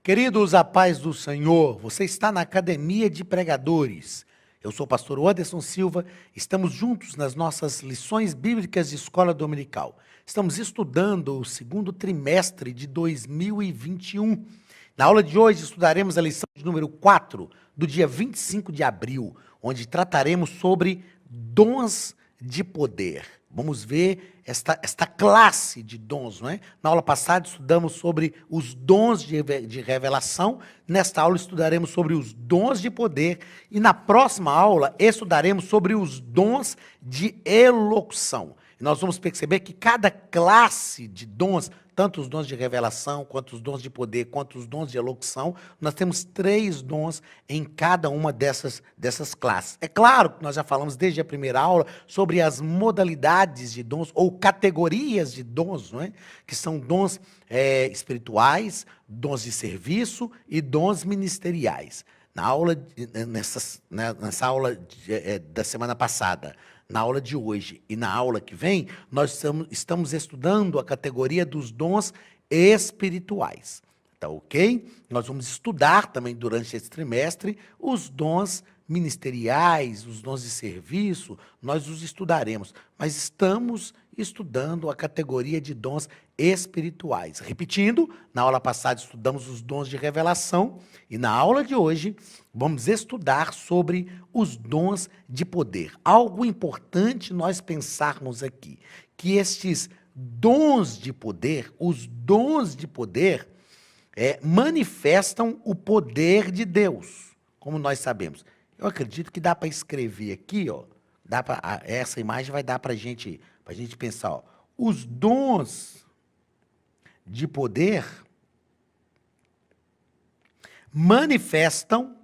Queridos, a paz do Senhor, você está na Academia de Pregadores. Eu sou o pastor Anderson Silva, estamos juntos nas nossas lições bíblicas de escola dominical. Estamos estudando o segundo trimestre de 2021. Na aula de hoje estudaremos a lição de número 4, do dia 25 de abril, onde trataremos sobre dons de poder. Vamos ver esta classe de dons, não é? Na aula passada estudamos sobre os dons de revelação, nesta aula estudaremos sobre os dons de poder e na próxima aula estudaremos sobre os dons de elocução. E nós vamos perceber que cada classe de dons, tanto os dons de revelação, quanto os dons de poder, quanto os dons de elocução, nós temos 3 dons em cada uma dessas classes. É claro que nós já falamos desde a primeira aula sobre as modalidades de dons, ou categorias de dons, não é? Que são dons espirituais, dons de serviço e dons ministeriais. Nessa aula da semana passada, na aula de hoje e na aula que vem, nós estamos estudando a categoria dos dons espirituais. Tá ok? Nós vamos estudar também durante esse trimestre os dons ministeriais, os dons de serviço, nós os estudaremos, mas estamos estudando a categoria de dons espirituais. Repetindo, na aula passada estudamos os dons de revelação e na aula de hoje vamos estudar sobre os dons de poder. Algo importante nós pensarmos aqui, que estes dons de poder, os dons de poder, manifestam o poder de Deus, como nós sabemos. Eu acredito que dá para escrever aqui, ó, essa imagem vai dar para a gente pensar, ó, os dons de poder manifestam,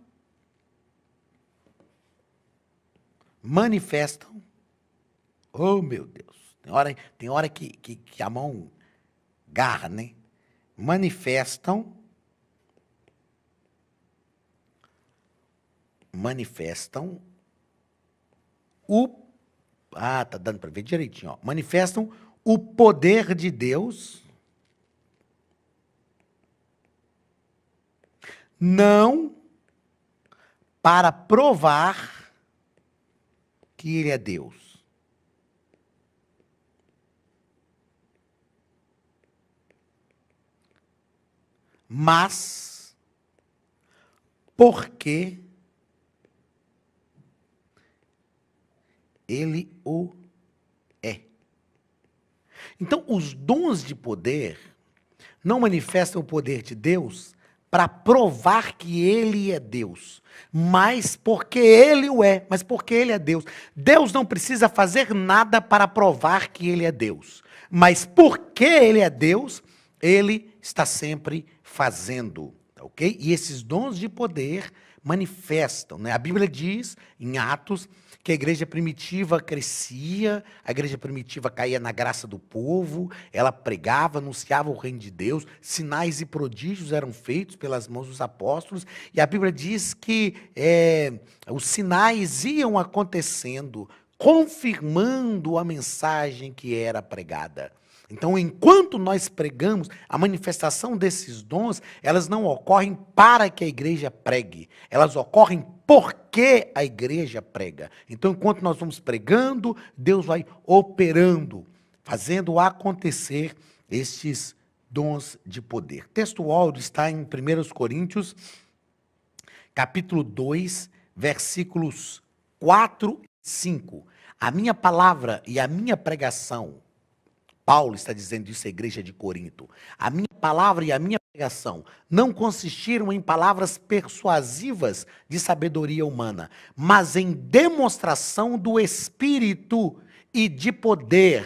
oh meu Deus, tem hora que a mão garra, né? Manifestam o... tá dando para ver direitinho, ó. Manifestam o poder de Deus, não para provar que Ele é Deus, mas porque Ele o é. Então, os dons de poder não manifestam o poder de Deus para provar que Ele é Deus, mas porque Ele o é, mas porque Ele é Deus. Deus não precisa fazer nada para provar que Ele é Deus, mas porque Ele é Deus, Ele está sempre fazendo, ok? E esses dons de poder manifestam, né? A Bíblia diz, em Atos, que a igreja primitiva crescia, a igreja primitiva caía na graça do povo, ela pregava, anunciava o reino de Deus, sinais e prodígios eram feitos pelas mãos dos apóstolos, e a Bíblia diz que os sinais iam acontecendo, confirmando a mensagem que era pregada. Então, enquanto nós pregamos, a manifestação desses dons, elas não ocorrem para que a igreja pregue, elas ocorrem porque a igreja prega. Então, enquanto nós vamos pregando, Deus vai operando, fazendo acontecer estes dons de poder. Texto áudio está em 1 Coríntios, capítulo 2, versículos 4 e 5. A minha palavra e a minha pregação, Paulo está dizendo isso à igreja de Corinto. A minha palavra e a minha pregação não consistiram em palavras persuasivas de sabedoria humana, mas em demonstração do Espírito e de poder,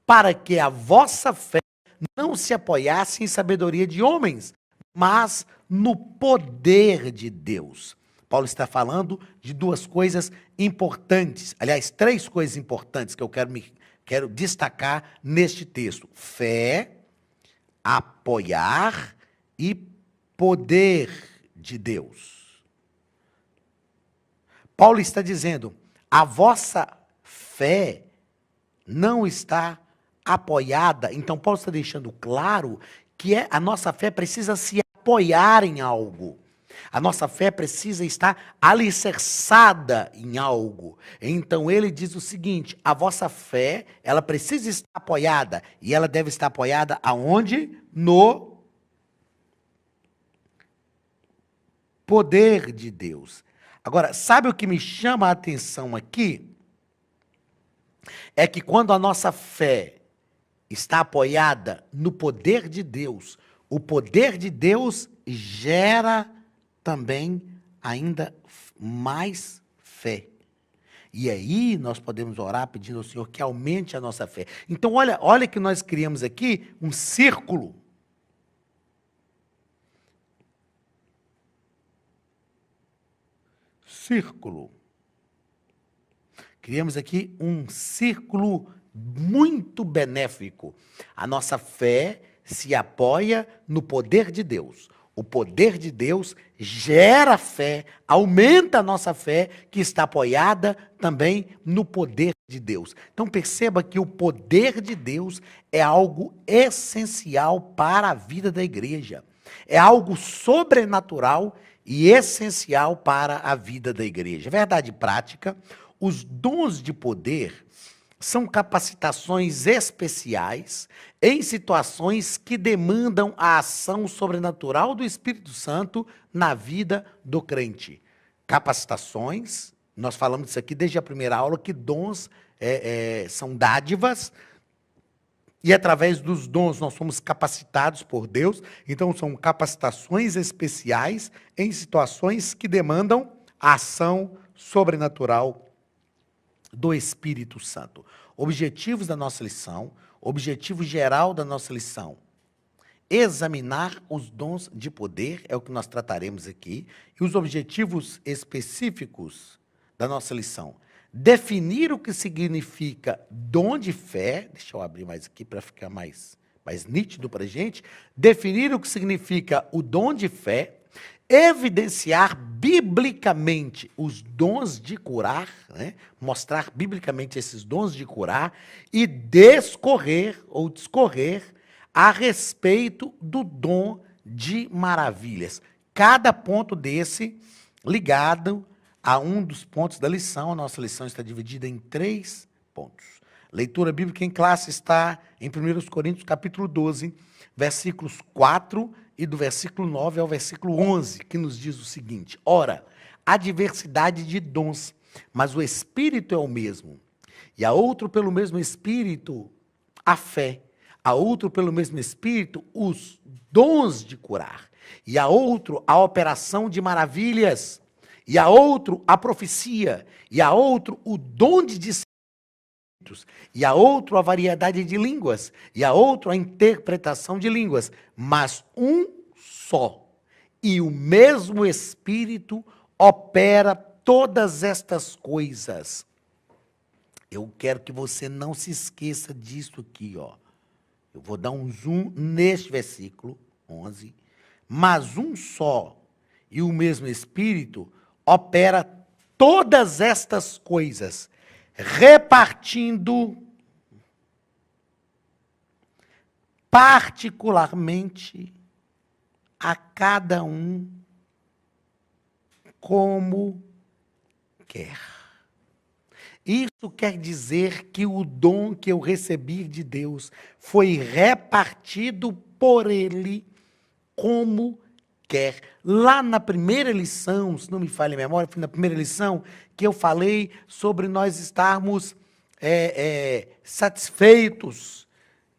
para que a vossa fé não se apoiasse em sabedoria de homens, mas no poder de Deus. Paulo está falando de 2 coisas importantes, aliás, 3 coisas importantes que eu quero destacar neste texto: fé, apoiar e poder de Deus. Paulo está dizendo, a vossa fé não está apoiada. Então, Paulo está deixando claro que a nossa fé precisa se apoiar em algo. A nossa fé precisa estar alicerçada em algo. Então ele diz o seguinte: a vossa fé, ela precisa estar apoiada. E ela deve estar apoiada aonde? No poder de Deus. Agora, sabe o que me chama a atenção aqui? É que quando a nossa fé está apoiada no poder de Deus, o poder de Deus gera também ainda mais fé. E aí nós podemos orar pedindo ao Senhor que aumente a nossa fé. Então olha que nós criamos aqui um círculo. Criamos aqui um círculo muito benéfico. A nossa fé se apoia no poder de Deus. O poder de Deus gera fé, aumenta a nossa fé, que está apoiada também no poder de Deus. Então perceba que o poder de Deus é algo essencial para a vida da igreja. É algo sobrenatural e essencial para a vida da igreja. Verdade prática, os dons de poder são capacitações especiais em situações que demandam a ação sobrenatural do Espírito Santo na vida do crente. Capacitações, nós falamos disso aqui desde a primeira aula, que dons são dádivas, e através dos dons nós somos capacitados por Deus. Então são capacitações especiais em situações que demandam a ação sobrenatural do Espírito Santo. Objetivos da nossa lição, objetivo geral da nossa lição: examinar os dons de poder, é o que nós trataremos aqui, e os objetivos específicos da nossa lição: definir o que significa dom de fé, deixa eu abrir mais aqui para ficar mais nítido para a gente, definir o que significa o dom de fé, evidenciar biblicamente os dons de curar, né? Mostrar biblicamente esses dons de curar e discorrer a respeito do dom de maravilhas. Cada ponto desse ligado a um dos pontos da lição. A nossa lição está dividida em 3 pontos. Leitura bíblica em classe está em 1 Coríntios, capítulo 12, versículos 4 e do versículo 9 ao versículo 11, que nos diz o seguinte: ora, há diversidade de dons, mas o Espírito é o mesmo. E há outro pelo mesmo Espírito a fé, há outro pelo mesmo Espírito os dons de curar, e há outro a operação de maravilhas, e há outro a profecia, e há outro o dom de discernimento, e há outro a variedade de línguas, e há outro a interpretação de línguas, mas um só, e o mesmo Espírito opera todas estas coisas. Eu quero que você não se esqueça disso aqui, ó. Eu vou dar um zoom neste versículo 11, mas um só, e o mesmo Espírito opera todas estas coisas, repartindo particularmente a cada um como quer. Isso quer dizer que o dom que eu recebi de Deus foi repartido por Ele como quer. Lá na primeira lição, se não me falha a memória, foi na primeira lição que eu falei sobre nós estarmos satisfeitos.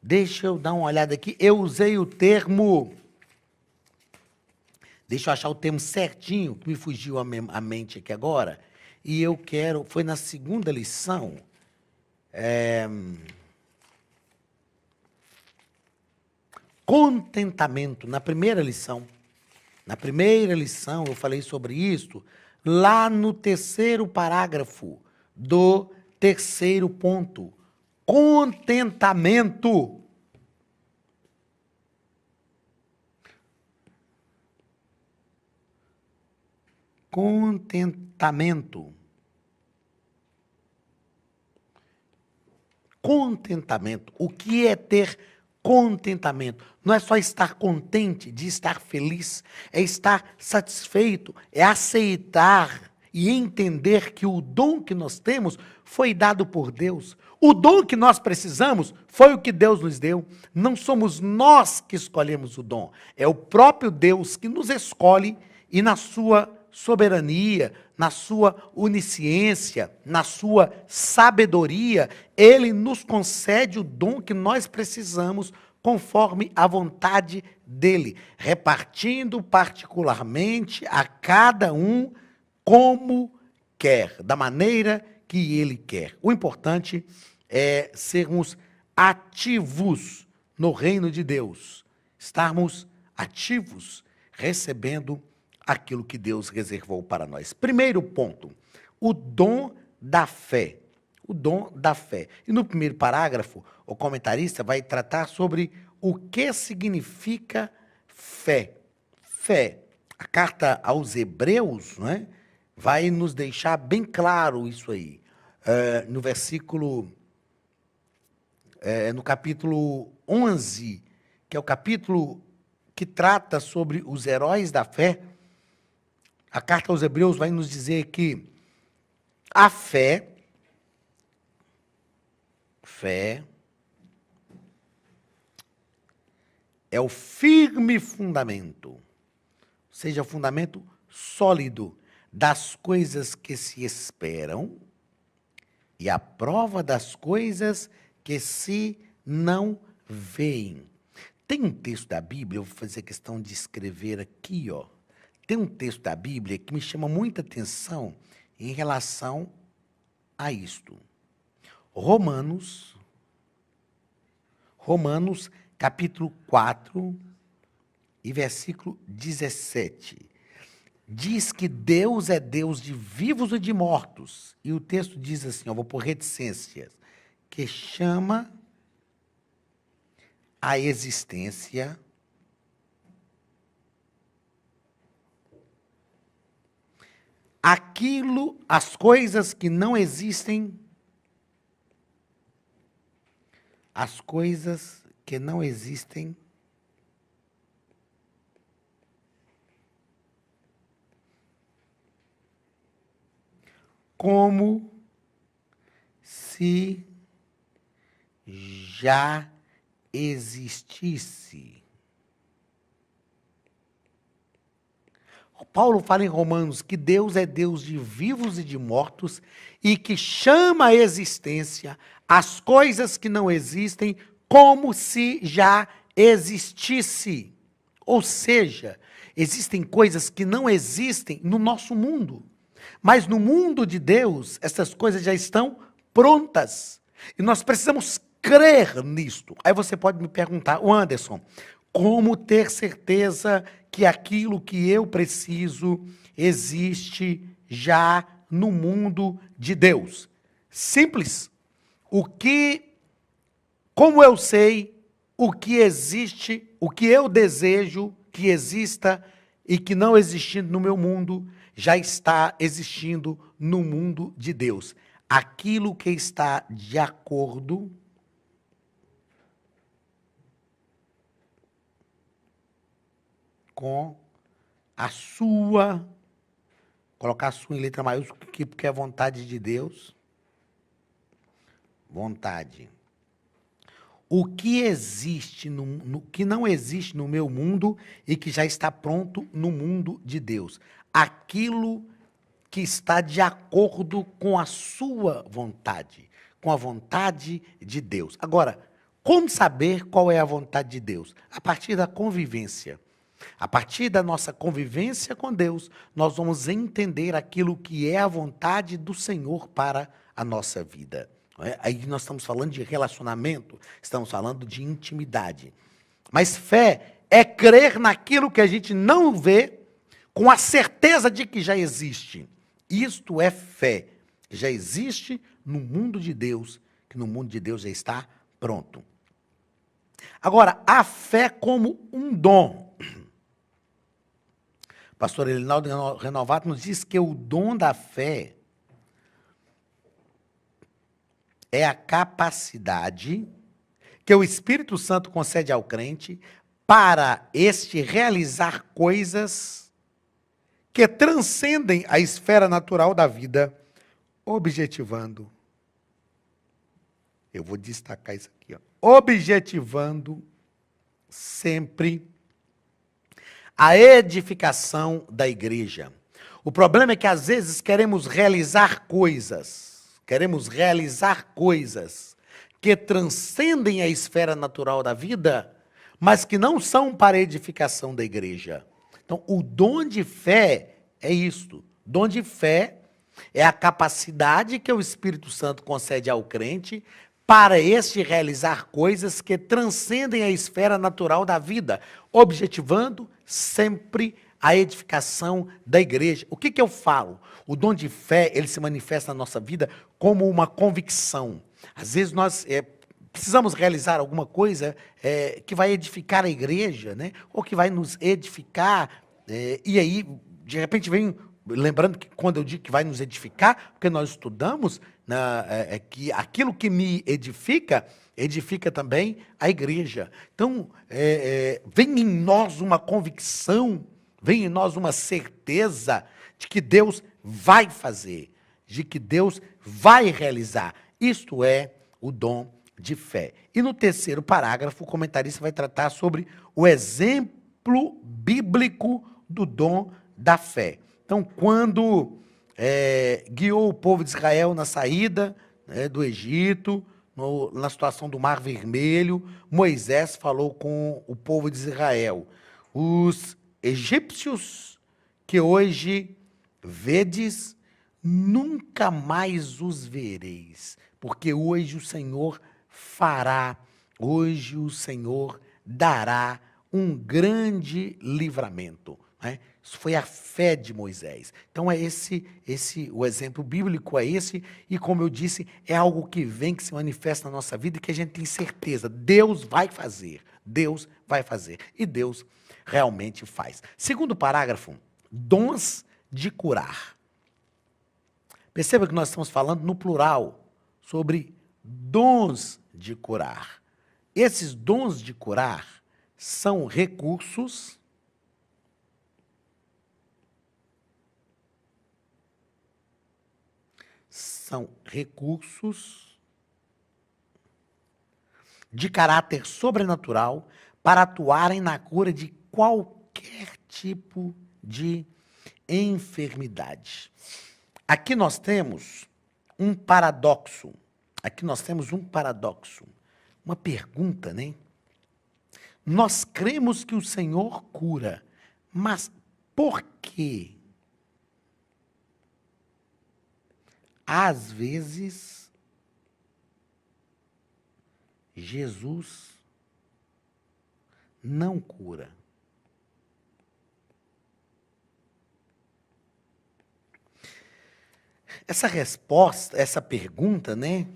Deixa eu dar uma olhada aqui. Eu usei o termo... Deixa eu achar o termo certinho, que me fugiu a mente aqui agora. E eu quero... Foi na segunda lição... contentamento, na primeira lição. Na primeira lição eu falei sobre isso, lá no 3º parágrafo do 3º ponto. Contentamento. Contentamento. Contentamento. O que é ter contentamento. Não é só estar contente, de estar feliz, é estar satisfeito, é aceitar e entender que o dom que nós temos foi dado por Deus. O dom que nós precisamos foi o que Deus nos deu. Não somos nós que escolhemos o dom, é o próprio Deus que nos escolhe e na sua soberania, na sua onisciência, na sua sabedoria, Ele nos concede o dom que nós precisamos conforme a vontade dEle, repartindo particularmente a cada um como quer, da maneira que Ele quer. O importante é sermos ativos no reino de Deus, estarmos ativos, recebendo aquilo que Deus reservou para nós. Primeiro ponto, o dom da fé. O dom da fé. E no primeiro parágrafo, o comentarista vai tratar sobre o que significa fé. Fé. A carta aos Hebreus, né, vai nos deixar bem claro isso aí. No versículo, no capítulo 11, que é o capítulo que trata sobre os heróis da fé, a carta aos Hebreus vai nos dizer que a fé é o firme fundamento, ou seja, o fundamento sólido das coisas que se esperam e a prova das coisas que se não veem. Tem um texto da Bíblia, eu vou fazer questão de escrever aqui, ó. Tem um texto da Bíblia que me chama muita atenção em relação a isto. Romanos, capítulo 4 e versículo 17. Diz que Deus é Deus de vivos e de mortos. E o texto diz assim, eu vou por reticências, que chama a existência as coisas que não existem, como se já existisse. Paulo fala em Romanos que Deus é Deus de vivos e de mortos e que chama a existência as coisas que não existem como se já existisse. Ou seja, existem coisas que não existem no nosso mundo, mas no mundo de Deus, essas coisas já estão prontas. E nós precisamos crer nisto. Aí você pode me perguntar, Anderson, como ter certeza que aquilo que eu preciso existe já no mundo de Deus? Simples. Como eu sei o que existe, o que eu desejo que exista e que não existindo no meu mundo, já está existindo no mundo de Deus. Aquilo que está de acordo com a sua, colocar a sua em letra maiúscula, porque é a vontade de Deus. Vontade. O que existe, que não existe no meu mundo e que já está pronto no mundo de Deus. Aquilo que está de acordo com a sua vontade, com a vontade de Deus. Agora, como saber qual é a vontade de Deus? A partir da convivência. A partir da nossa convivência com Deus, nós vamos entender aquilo que é a vontade do Senhor para a nossa vida. Aí nós estamos falando de relacionamento, estamos falando de intimidade. Mas fé é crer naquilo que a gente não vê, com a certeza de que já existe. Isto é fé. Já existe no mundo de Deus, que no mundo de Deus já está pronto. Agora, a fé como um dom. Pastor Elinaldo Renovato nos diz que o dom da fé é a capacidade que o Espírito Santo concede ao crente para este realizar coisas que transcendem a esfera natural da vida, objetivando. Eu vou destacar isso aqui, ó. Objetivando sempre a edificação da igreja. O problema é que às vezes queremos realizar coisas que transcendem a esfera natural da vida, mas que não são para a edificação da igreja. Então, o dom de fé é isto. Dom de fé é a capacidade que o Espírito Santo concede ao crente para este realizar coisas que transcendem a esfera natural da vida, objetivando sempre a edificação da igreja. O que eu falo? O dom de fé, ele se manifesta na nossa vida como uma convicção. Às vezes nós precisamos realizar alguma coisa que vai edificar a igreja, né? Ou que vai nos edificar, e aí, de repente, vem... Lembrando que quando eu digo que vai nos edificar, porque nós estudamos que aquilo que me edifica, edifica também a igreja. Então, vem em nós uma convicção, vem em nós uma certeza de que Deus vai fazer, de que Deus vai realizar. Isto é o dom de fé. E no terceiro parágrafo, o comentarista vai tratar sobre o exemplo bíblico do dom da fé. Então, quando guiou o povo de Israel na saída do Egito, na situação do Mar Vermelho, Moisés falou com o povo de Israel: os egípcios que hoje vedes, nunca mais os vereis, porque hoje o Senhor fará, hoje o Senhor dará um grande livramento. Né? Isso foi a fé de Moisés. Então o exemplo bíblico é esse, e como eu disse, é algo que vem, que se manifesta na nossa vida e que a gente tem certeza, Deus vai fazer, e Deus realmente faz. Segundo parágrafo, dons de curar. Perceba que nós estamos falando no plural, sobre dons de curar. Esses dons de curar são recursos de caráter sobrenatural para atuarem na cura de qualquer tipo de enfermidade. Aqui nós temos um paradoxo. Uma pergunta, né? Nós cremos que o Senhor cura, mas por quê? Às vezes, Jesus não cura. Essa resposta, essa pergunta, né?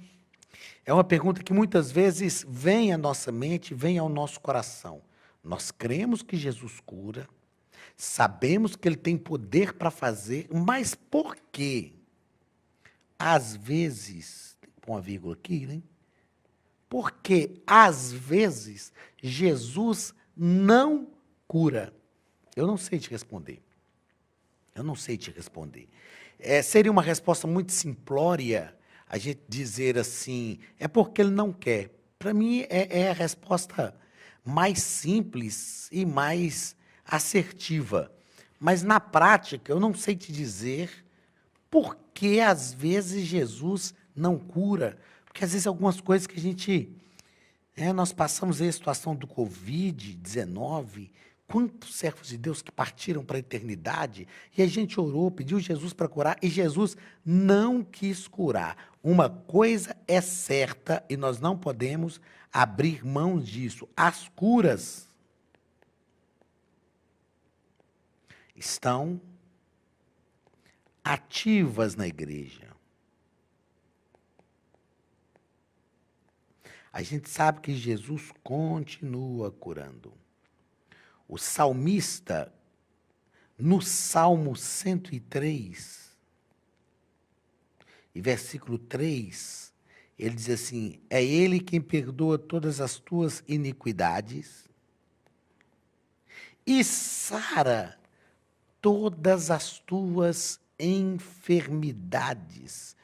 É uma pergunta que muitas vezes vem à nossa mente, vem ao nosso coração. Nós cremos que Jesus cura, sabemos que Ele tem poder para fazer, mas por quê? Às vezes, tem que pôr uma vírgula aqui, né? Porque, às vezes, Jesus não cura. Eu não sei te responder. Seria uma resposta muito simplória a gente dizer assim, é porque Ele não quer. Para mim, é a resposta mais simples e mais assertiva. Mas, na prática, eu não sei te dizer por que, às vezes, Jesus não cura. Porque, às vezes, algumas coisas que a gente... nós passamos aí a situação do Covid-19, quantos servos de Deus que partiram para a eternidade, e a gente orou, pediu Jesus para curar, e Jesus não quis curar. Uma coisa é certa, e nós não podemos abrir mão disso. As curas estão ativas na igreja. A gente sabe que Jesus continua curando. O salmista, no Salmo 103, e versículo 3, Ele diz assim: é Ele quem perdoa todas as tuas iniquidades e sara todas as tuas enfermidades.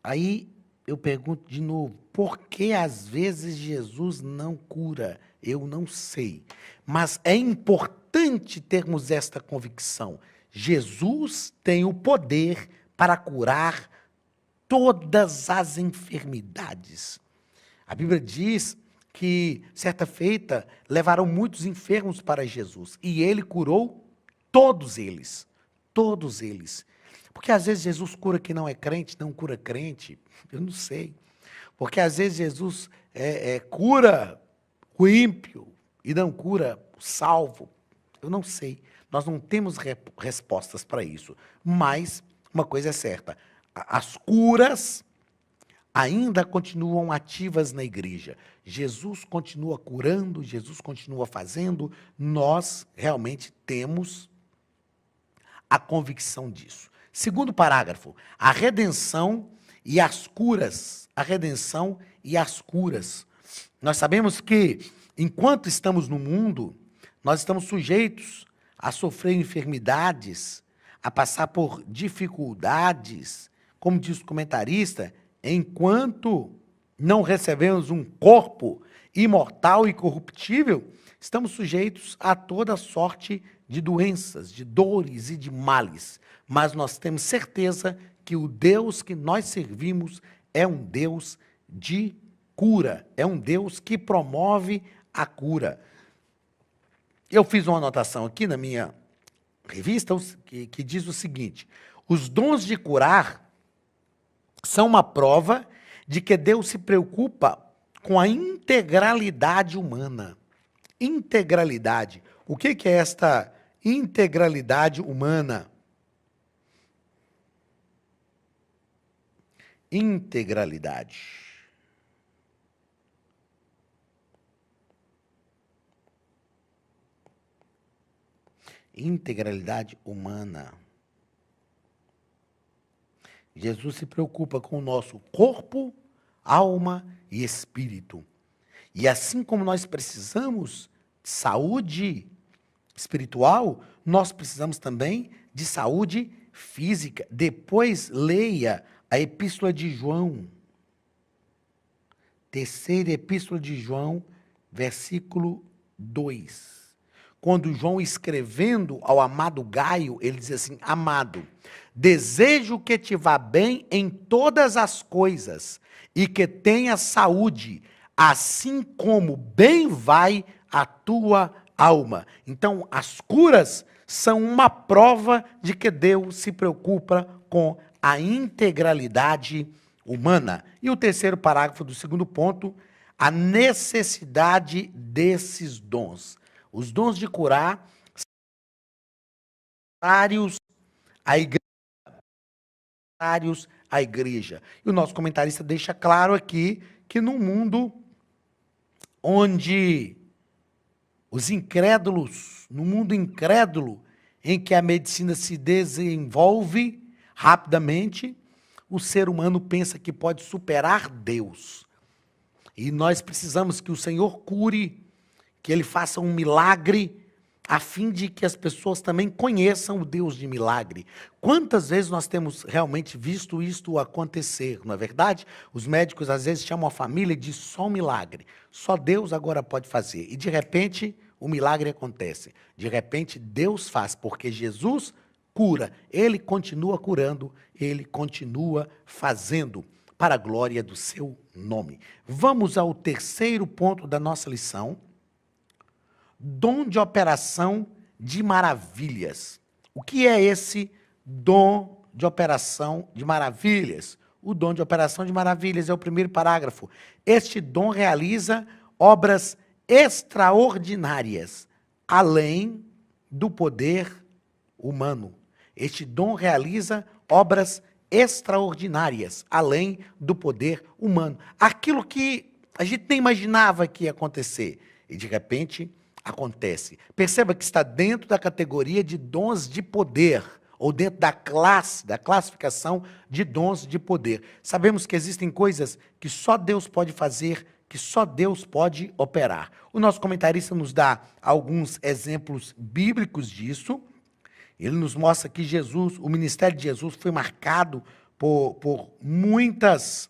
Aí eu pergunto de novo, por que às vezes Jesus não cura? Eu não sei. Mas é importante termos esta convicção. Jesus tem o poder para curar todas as enfermidades. A Bíblia diz que, certa feita, levaram muitos enfermos para Jesus e ele curou todos eles. Todos eles. Porque às vezes Jesus cura quem não é crente, não cura crente. Eu não sei. Porque às vezes Jesus cura o ímpio e não cura o salvo. Eu não sei. Nós não temos respostas para isso. Mas uma coisa é certa: as curas ainda continuam ativas na igreja. Jesus continua curando, Jesus continua fazendo. Nós realmente temos a convicção disso. Segundo parágrafo, a redenção e as curas. A redenção e as curas. Nós sabemos que, enquanto estamos no mundo, nós estamos sujeitos a sofrer enfermidades, a passar por dificuldades, como diz o comentarista, enquanto não recebemos um corpo imortal e corruptível, estamos sujeitos a toda sorte de doenças, de dores e de males. Mas nós temos certeza que o Deus que nós servimos é um Deus de cura, é um Deus que promove a cura. Eu fiz uma anotação aqui na minha revista que diz o seguinte: os dons de curar são uma prova de que Deus se preocupa com a integralidade humana. Integralidade. O que é esta integralidade humana? Integralidade. Integralidade humana. Jesus se preocupa com o nosso corpo, alma e espírito. E assim como nós precisamos de saúde espiritual, nós precisamos também de saúde física. Depois leia a Epístola de João. Terceira Epístola de João, versículo 2. Quando João, escrevendo ao amado Gaio, ele diz assim: amado, desejo que te vá bem em todas as coisas e que tenha saúde, assim como bem vai a tua alma. Então, as curas são uma prova de que Deus se preocupa com a integralidade humana. E o terceiro parágrafo do segundo ponto, a necessidade desses dons. Os dons de curar são necessários à igreja. E o nosso comentarista deixa claro aqui que num mundo onde os incrédulos, no mundo incrédulo, em que a medicina se desenvolve rapidamente, o ser humano pensa que pode superar Deus. E nós precisamos que o Senhor cure, que Ele faça um milagre, a fim de que as pessoas também conheçam o Deus de milagre. Quantas vezes nós temos realmente visto isto acontecer, não é verdade? Os médicos às vezes chamam a família e dizem só um milagre. Só Deus agora pode fazer. E de repente o milagre acontece. De repente Deus faz, porque Jesus cura. Ele continua curando, Ele continua fazendo, para a glória do seu nome. Vamos ao terceiro ponto da nossa lição. Dom de operação de maravilhas. O que é esse dom de operação de maravilhas? O dom de operação de maravilhas é o primeiro parágrafo. Este dom realiza obras extraordinárias, além do poder humano. Este dom realiza obras extraordinárias, além do poder humano. Aquilo que a gente nem imaginava que ia acontecer. E, de repente, acontece. Perceba que está dentro da categoria de dons de poder. ou dentro da classificação de dons de poder. Sabemos que existem coisas que só Deus pode fazer, que só Deus pode operar. O nosso comentarista nos dá alguns exemplos bíblicos disso. Ele nos mostra que Jesus, o ministério de Jesus foi marcado por muitas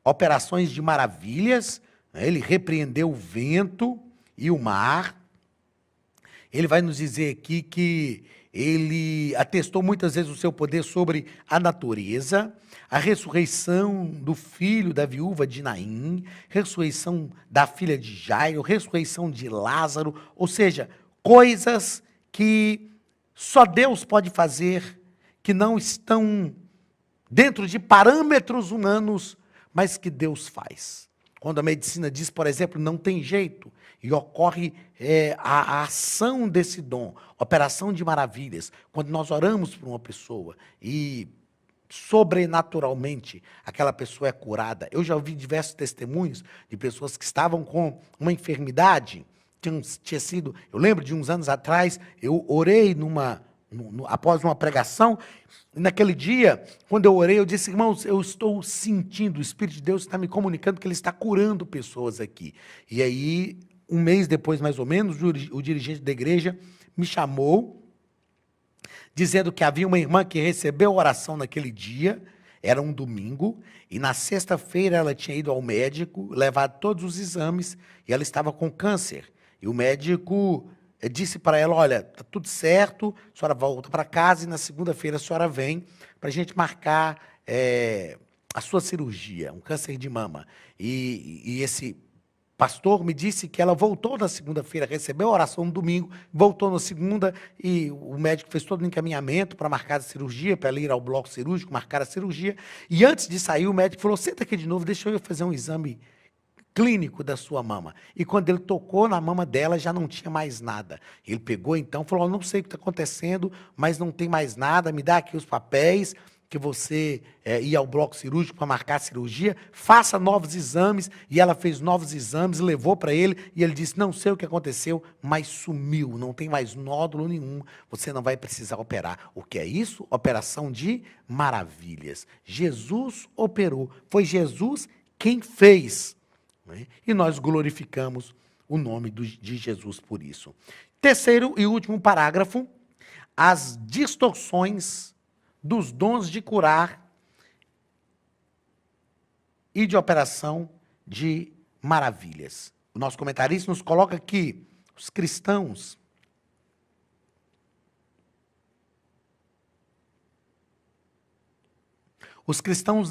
operações de maravilhas. Ele repreendeu o vento e o mar. Ele vai nos dizer aqui que ele atestou muitas vezes o seu poder sobre a natureza, a ressurreição do filho da viúva de Naim, ressurreição da filha de Jairo, ressurreição de Lázaro, ou seja, coisas que só Deus pode fazer, que não estão dentro de parâmetros humanos, mas que Deus faz. Quando a medicina diz, por exemplo, não tem jeito, e ocorre a ação desse dom, operação de maravilhas, quando nós oramos por uma pessoa e sobrenaturalmente aquela pessoa é curada. Eu já ouvi diversos testemunhos de pessoas que estavam com uma enfermidade, tinha sido, eu lembro de uns anos atrás, eu orei após uma pregação, e naquele dia, quando eu orei, eu disse, irmãos, eu estou sentindo, o Espírito de Deus está me comunicando que Ele está curando pessoas aqui. E aí, um mês depois, mais ou menos, o dirigente da igreja me chamou, dizendo que havia uma irmã que recebeu oração naquele dia, era um domingo, e na sexta-feira ela tinha ido ao médico, levado todos os exames, e ela estava com câncer. E o médico disse para ela, olha, está tudo certo, a senhora volta para casa e na segunda-feira a senhora vem para a gente marcar a sua cirurgia, um câncer de mama. E esse pastor me disse que ela voltou na segunda-feira, recebeu a oração no domingo, voltou na segunda e o médico fez todo o encaminhamento para marcar a cirurgia, para ela ir ao bloco cirúrgico, marcar a cirurgia. E antes de sair, o médico falou, senta aqui de novo, deixa eu fazer um exame clínico da sua mama. E quando ele tocou na mama dela, já não tinha mais nada. Ele pegou então, falou, não sei o que está acontecendo, mas não tem mais nada, me dá aqui os papéis, que você ia ao bloco cirúrgico para marcar a cirurgia, faça novos exames, e ela fez novos exames, levou para ele, e ele disse, não sei o que aconteceu, mas sumiu, não tem mais nódulo nenhum, você não vai precisar operar. O que é isso? Operação de maravilhas. Jesus operou, foi Jesus quem fez, né? E nós glorificamos o nome de Jesus por isso. Terceiro e último parágrafo, as distorções dos dons de curar e de operação de maravilhas. O nosso comentarista nos coloca que os cristãos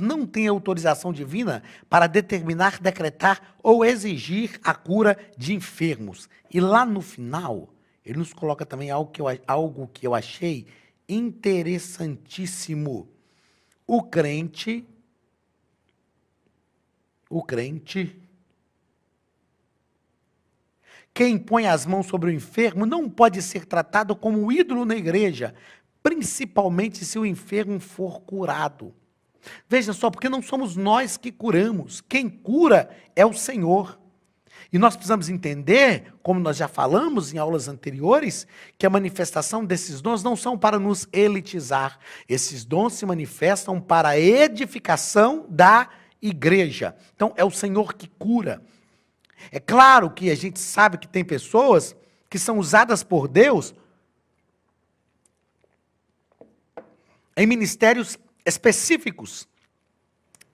não têm autorização divina para determinar, decretar ou exigir a cura de enfermos. E lá no final, ele nos coloca também algo que eu achei interessantíssimo. O crente, quem põe as mãos sobre o enfermo não pode ser tratado como um ídolo na igreja, principalmente se o enfermo for curado. Veja só, porque não somos nós que curamos, quem cura é o Senhor. E nós precisamos entender, como nós já falamos em aulas anteriores, que a manifestação desses dons não são para nos elitizar. Esses dons se manifestam para a edificação da igreja. Então, é o Senhor que cura. É claro que a gente sabe que tem pessoas que são usadas por Deus em ministérios específicos.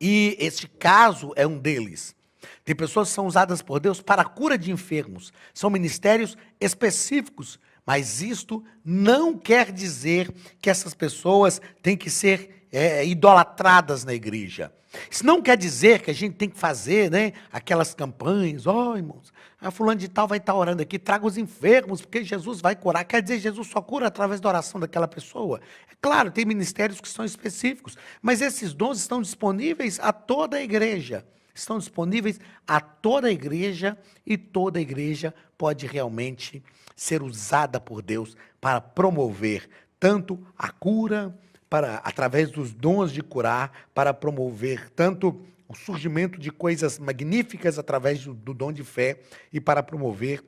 E este caso é um deles. Tem pessoas que são usadas por Deus para a cura de enfermos. São ministérios específicos. Mas isto não quer dizer que essas pessoas têm que ser idolatradas na igreja. Isso não quer dizer que a gente tem que fazer, né, aquelas campanhas. Irmãos, a fulano de tal vai estar orando aqui, traga os enfermos, porque Jesus vai curar. Quer dizer, Jesus só cura através da oração daquela pessoa. É claro, tem ministérios que são específicos. Mas esses dons estão disponíveis a toda a igreja. Estão disponíveis a toda a igreja e toda a igreja pode realmente ser usada por Deus para promover tanto a cura, através dos dons de curar, para promover tanto o surgimento de coisas magníficas através do dom de fé e para promover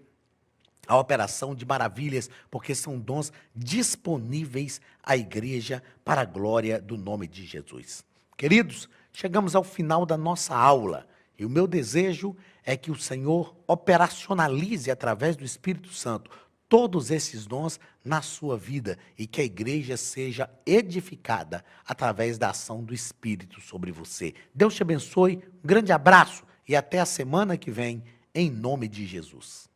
a operação de maravilhas, porque são dons disponíveis à igreja para a glória do nome de Jesus. Queridos, chegamos ao final da nossa aula e o meu desejo é que o Senhor operacionalize através do Espírito Santo todos esses dons na sua vida e que a igreja seja edificada através da ação do Espírito sobre você. Deus te abençoe, um grande abraço e até a semana que vem, em nome de Jesus.